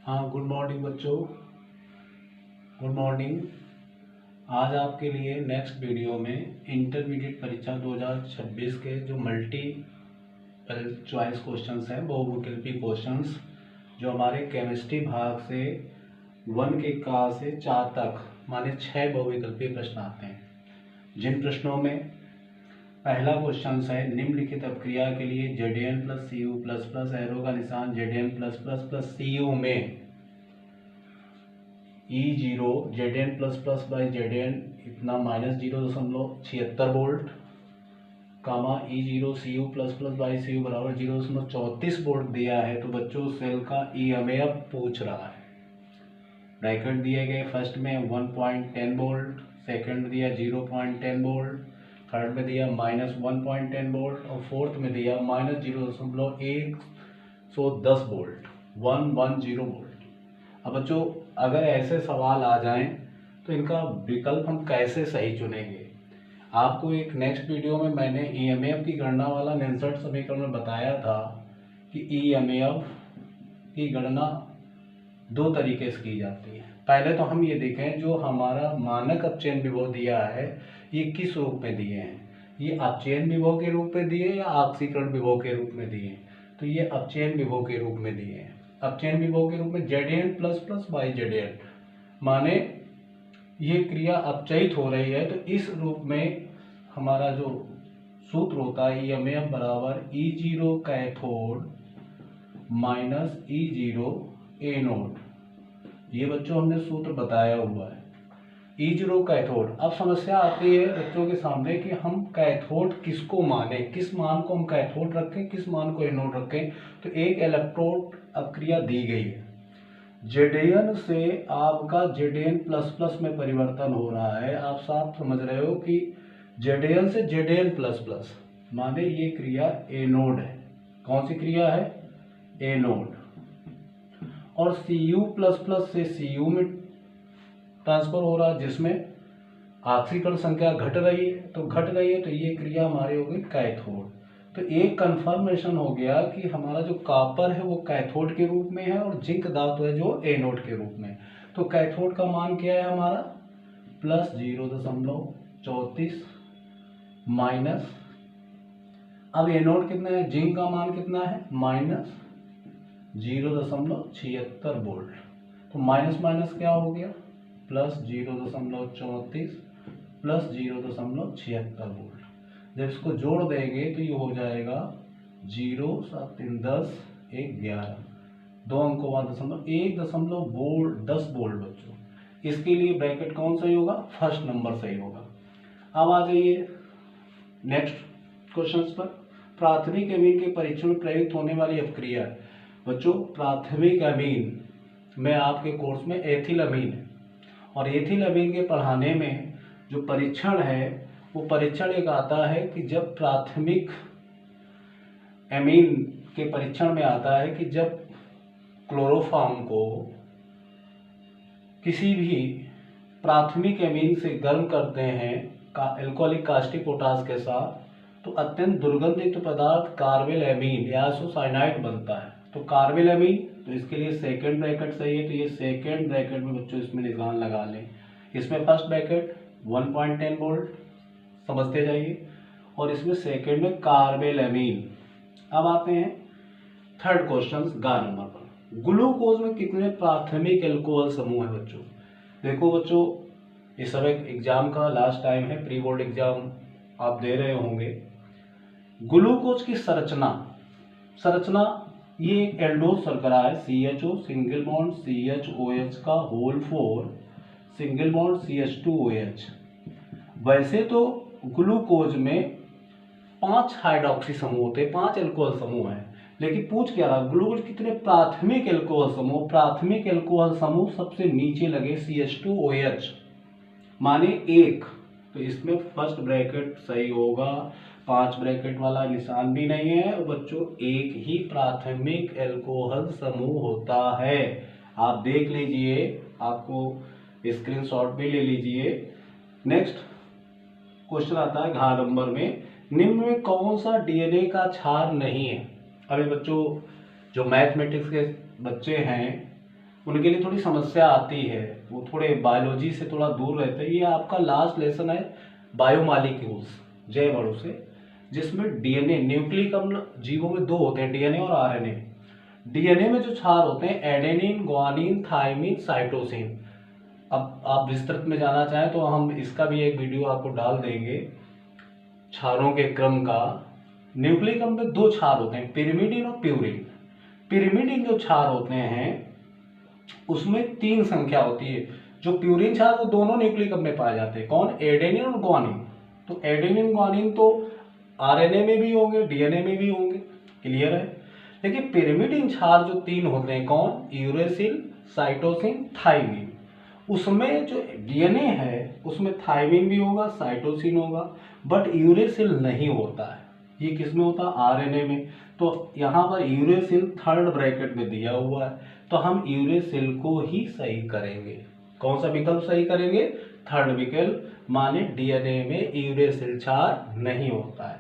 हाँ, good morning बच्चों। Good morning. आज आपके लिए नेक्स्ट वीडियो में इंटरमीडिएट परीक्षा 2026 के जो मल्टीपल चॉइस क्वेश्चंस हैं, बहुविकल्पी क्वेश्चंस, जो हमारे केमिस्ट्री भाग से 1 के का से 4 तक माने 6 बहुविकल्पी प्रश्न आते हैं। जिन प्रश्नों में पहला क्वेश्चन है, निम्नलिखित अपक्रिया के लिए Zn plus Cu plus plus arrow का निशान Zn plus plus plus Cu में E0 Zn plus plus by Zn इतना -0.76 volt, comma E0 Cu plus plus by Cu बराबर 0.34 वोल्ट दिया है। तो बच्चों सेल का EMF पूछ रहा है। ब्रैकेट दिए गए, फर्स्ट में 1.10 वोल्ट, सेकंड दिया 0.10 वोल्ट, थर्ड में दिया -1.10 वोल्ट और फोर्थ में दिया -0.110 वोल्ट, 110 वोल्ट। अब बच्चों अगर ऐसे सवाल आ जाएं तो इनका विकल्प हम कैसे सही चुनेंगे। आपको एक नेक्स्ट वीडियो में मैंने EMF की गणना वाला निम्नलिखित समीकरण में बताया था कि EMF की गणना 2 तरीके से की जाती है। पहले तो हम ये देखें जो हमारा मानक अपचयन विभव दिया है ये किस रूप में दिए हैं। ये अपचयन विभव के रूप में दिए या ऑक्सीकरण विभव के रूप में दिए। तो ये अपचयन विभव के रूप में दिए हैं। अपचयन विभव के रूप में Zn plus plus by Zn माने ये क्रिया अपचयित हो रही है। तो इस रूप में हमारा जो सूत्र होता है EMF बराबर E0 cathode minus E0 anode. ये बच्चों हमने सूत्र बताया हुआ है। E0 cathode. अब समस्या आती है बच्चों के सामने कि हम कैथोड किसको माने, किस मान को हम कैथोड रखें, किस मान को एनोड रखें। तो एक इलेक्ट्रोड अपक्रिया दी गई है, Zn से आपका Zn प्लस प्लस में परिवर्तन हो रहा है। आप साफ समझ रहे हो कि Zn से Zn प्लस प्लस माने ये क्रिया एनोड है। कौन सी क्रिया है? एनोड। और Cu प्लस प्लस से Cu में ट्रांसफर हो रहा है जिसमें ऑक्सीकरण संख्या घट रही है। तो घट रही है तो ये क्रिया हमारी हो गई कैथोड। तो एक कंफर्मेशन हो गया कि हमारा जो कॉपर है वो कैथोड के रूप में है और जिंक धातु है जो एनोड के रूप में। तो कैथोड का मान क्या है हमारा? प्लस 0.34 माइनस, अब एनोड कितना है, जिंक का मान कितना है, माइनस 0.76 वोल्ट। तो माइनस माइनस क्या हो गया, प्लस 0.34 प्लस 0.76 वोल्ट। जब इसको जोड़ देंगे तो ये हो जाएगा 0 7 3 10 1 11, 2 अंकों बाद 10 वोल्ट बच्चों। इसके लिए ब्रैकेट कौन सही होगा? फर्स्ट नंबर सही होगा। अब आ जाइए नेक्स्ट क्वेश्चंस पर। प्राथमिक अमीन के परीक्षण में प्रयुक्त होने वाली अपक्रिया। बच्चों प्राथमिक अमीन में आपके कोर्स में एथिल अमीन है और एथिल अमीन के पढ़ाने में जो परीक्षण है वो परीक्षण एक आता है कि जब प्राथमिक अमीन के परीक्षण में आता है कि जब क्लोरोफॉर्म को किसी भी प्राथमिक अमीन से गर्म करते हैं एल्कोहलिक कास्टिक पोटास के साथ तो अत्यंत दुर्गंधित पदार्थ कार्बेल अमीन या आइसोसाइनाइड बनता है। तो कार्बेल अमीन, तो इसके लिए सेकेंड ब्रैकेट सही है। तो ये सेकेंड ब्रैकेट में बच्चों इसमें निशान लगा लें। इसमें फर्स्ट ब्रैकेट 1.10 वोल्ट समझते जाइए और इसमें सेकेंड में कार्बेल अमीन। अब आते हैं थर्ड क्वेश्चन गा नंबर पर। ग्लूकोज में कितने प्राथमिक एल्कोहल समूह है बच्चों? देखो बच्चों इस समय एग्जाम का लास्ट टाइम है, प्री बोर्ड एग्जाम आप दे रहे होंगे। ग्लूकोज की संरचना ये एक एल्डोज शर्करा है, CHO सिंगल बॉन्ड CHOH का होल 4 सिंगल बॉन्ड CH2OH। वैसे तो ग्लूकोज में 5 हाइड्रोक्सी समूह होते हैं, 5 एल्कोहल समूह हैं, लेकिन पूछ क्या रहा, ग्लूकोज कितने प्राथमिक एल्कोहल समूह? प्राथमिक एल्कोहल समूह सबसे नीचे लगे CH2OH माने 1। तो इसमें फर्स्ट ब्रैकेट सही होगा, 5 ब्रैकेट वाला निशान भी नहीं है। और बच्चों एक ही प्राथमिक एल्कोहल समूह होता है, आप देख लीजिए, आपको स्क्रीनशॉट भी ले लीजिए। नेक्स्ट क्वेश्चन आता है घ नंबर में, निम्न में कौन सा DNA का क्षार नहीं है? अभी बच्चों जो मैथमेटिक्स के बच्चे हैं उनके लिए थोड़ी समस्या आती है, वो थोड़े बायोलॉजी से थोड़ा दूर रहते हैं। ये आपका लास्ट लेसन है बायोमॉलिक्यूल्स, जय बड़ों से, जिसमें डीएनए, न्यूक्लिक अम्ल जीवों में दो होते हैं, डीएनए और आरएनए। डीएनए में जो क्षार होते हैं एडेनिन, ग्वानिन, थाइमिन, साइटोसिन। अब आप विस्तृत में जाना चाहें तो हम इसका भी एक वीडियो आपको डाल देंगे क्षारों के क्रम का। न्यूक्लिक अम्ल में दो क्षार होते हैं, पिरिमिडिन और प्यूरिन। पिरिमिडिन जो क्षार होते हैं उसमें 3 संख्या होती है। जो प्यूरिन क्षार वो दोनों न्यूक्लिक अम्ल में पाए जाते हैं, कौन, एडेनिन और ग्वानिन। तो एडेनिन ग्वानिन तो आरएनए में भी होंगे, डीएनए में भी होंगे, क्लियर है। लेकिन पिरिमिडिन क्षार जो 3 होते हैं, कौन, यूरेसिल, साइटोसिन, थाइमिन। उसमें जो डीएनए है उसमें थाइमिन भी होगा, साइटोसिन होगा, बट यूरेसिल नहीं होता है। ये किस में होता है, आरएनए में। तो यहाँ पर यूरेसिल थर्ड ब्रैकेट में दिया हुआ है, तो हम यूरेसिल को ही सही करेंगे। कौन सा विकल्प सही करेंगे, थर्ड विकल्प, माने डीएनए में यूरेसिल क्षार नहीं होता है।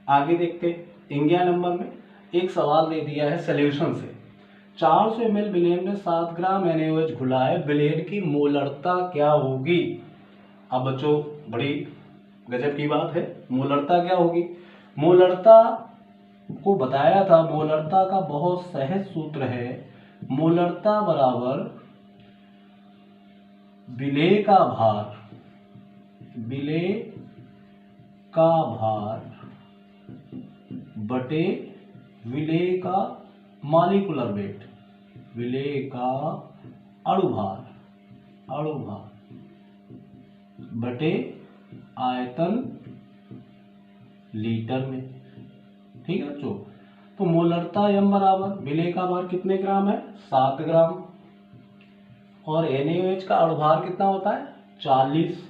आगे देखते हैं 11 नंबर में एक सवाल दे दिया है सॉल्यूशन से। 400 ml विलेन में 7 ग्राम NaOH घुलाए, विलेन की मोलरता क्या होगी। अब बच्चों बड़ी गजब की बात है, मोलरता क्या होगी। मोलरता को बताया था, मोलरता का बहुत सहज सूत्र है, मोलरता बराबर विलेय का भार, विलेय का भार बटे विलेय का मॉलिक्यूलर वेट, विलेय का अणुभार, अणुभार बटे आयतन लीटर में। ठीक है बच्चों, तो मोलरता m बराबर विलेय का भार कितने ग्राम है, 7 ग्राम, और NaOH का अणुभार कितना होता है, 40,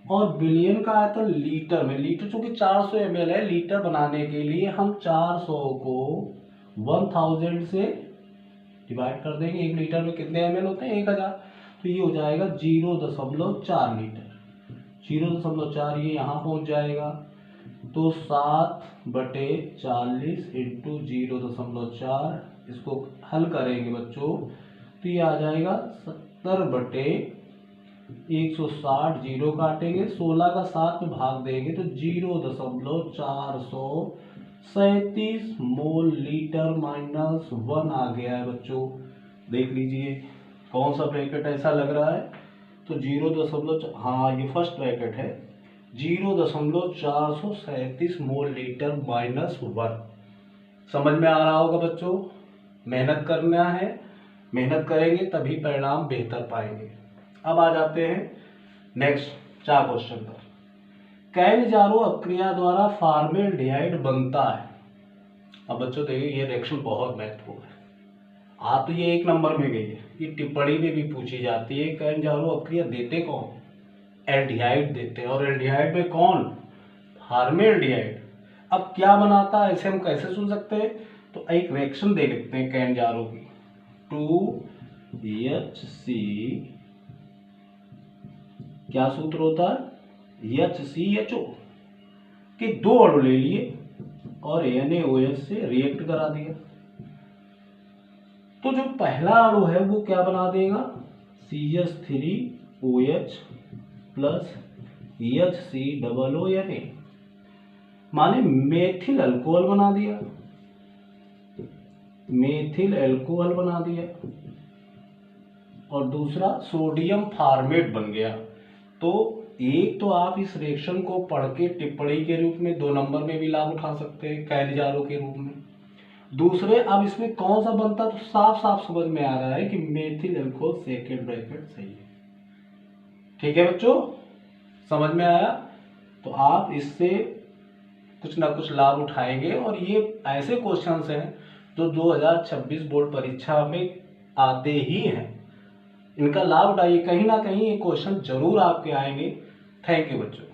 और विलेन का आयतन लीटर में। लीटर चूंकि 400 ml है, लीटर बनाने के लिए हम 400 को 1000 से डिवाइड कर देंगे। 1 लीटर में कितने ml होते हैं, 1000, तो ये हो जाएगा 0.4 लीटर। 0.4 ये यहाँ पहुंच जाएगा, तो 7/40 इंटू 0.4, इसको हल करेंगे बच्चों तो ये आ जाएगा 70/160, जीरो काटेंगे, 16 का 7 में भाग देंगे तो 0.437 मोल लीटर माइनस 1 आ गया है बच्चों। देख लीजिए कौन सा ब्रैकेट ऐसा लग रहा है, तो 0. हाँ ये फर्स्ट ब्रैकेट है, 0.437 मोल लीटर माइनस 1। समझ में आ रहा होगा बच्चों, मेहनत करना है, मेहनत करेंगे तभी परिणाम बेहतर पाएंगे। अब आ जाते हैं नेक्स्ट 4 क्वेश्चन पर। कैन-जारो अपक्रिया द्वारा फॉर्मेल्डिहाइड बनता है। अब बच्चों देखिए ये रिएक्शन बहुत महत्वपूर्ण है, आप तो ये 1 नंबर में गई है, ये टिप्पणी में भी पूछी जाती है। कैन-जारो अपक्रिया देते कौन, एल्डिहाइड देते हैं, और एल्डिहाइड में कौन, फॉर्मेल्डिहाइड। अब क्या बनाता है इसे हम कैसे सुन सकते हैं, तो एक रिएक्शन दे लेते हैं कैन-जारो की, 2HC, क्या सूत्र होता है, HCHO के 2 अणु ले लिए और NaOH से रिएक्ट करा दिया, तो जो पहला अणु है वो क्या बना देगा, CH3OH प्लस HCOONA, माने मेथिल अल्कोहल बना दिया, मेथिल अल्कोहल बना दिया, और दूसरा सोडियम फॉर्मेट बन गया। तो एक तो आप इस रिएक्शन को पढ़ के टिप्पणी के रूप में 2 नंबर में भी लाभ उठा सकते हैं कैन-जारो के रूप में। दूसरे अब इसमें कौन सा बनता, तो साफ साफ समझ में आ रहा है कि मेथिल अल्कोहल सेकेंड ब्रैकेट सही है। ठीक है बच्चों, समझ में आया, तो आप इससे कुछ ना कुछ लाभ उठाएंगे, और ये ऐसे क्वेश्चंस हैं जो 2026 बोर्ड परीक्षा में आते ही हैं, इनका लाभ उठाइए, कहीं ना कहीं ये क्वेश्चन जरूर आपके आएंगे। थैंक यू बच्चों।